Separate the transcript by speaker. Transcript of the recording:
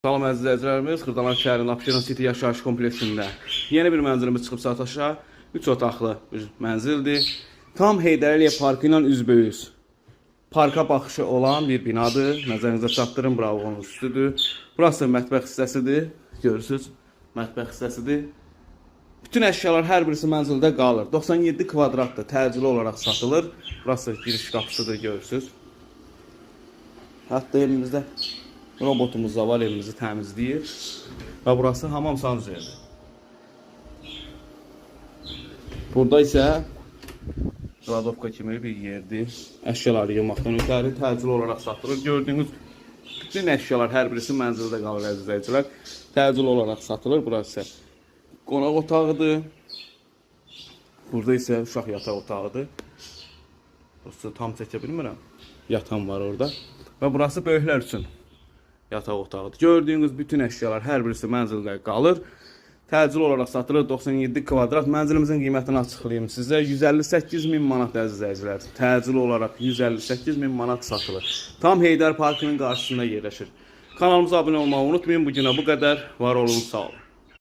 Speaker 1: Salam əziz izləyicilərimiz, Xırdalar şəhərinin Abşeron City yaşayış kompleksində yeni bir mənzilimiz çıxıb satışa. 3 otaqlı bir mənzildir. Tam Heydər Əliyev parkı ilə üzbəüz. Parka baxışı olan bir binadır. Nəzərinizə çatdırın, Bravo'nun üstüdür. Burası mətbəx hissəsidir. Görürsünüz, mətbəx hissəsidir. Bütün əşyalar hər birisi mənzildə qalır. 97 kvadratdır, təcili olaraq satılır. Burası giriş qapısıdır, görürsünüz. Hətta elimizdə robotumuz da var, elimizi təmizləyir. Və burası hamam sanuzelidir. Burada isə kladovka kimi bir yerdir. Əşyaları yığmaqdan ötəri təcili olaraq satılır. Gördüyünüz bütün əşyalar hər birisi mənzildə qalır əziz izləyicilər. Təcili olaraq satılır. Burası isə qonaq otağıdır. Burada isə uşaq yataq otağıdır. Burası tam çəkə bilmirəm. Yatan var orada. Və burası böyüklər üçün yataq otağıdır. Gördüyünüz bütün əşyalar hər birisi mənzildə qalır. Təcili olaraq satılır. 97 kvadrat. Mənzilimizin qiymətini açıqlayayım sizə. 158.000 manat əziz izləyicilər. Təcili olaraq 158.000 manat satılır. Tam Heydər Parkının qarşısında yerləşir. Kanalımıza abunə olmağı unutmayın. Bu günə bu qədər. Var olun, sağ olun.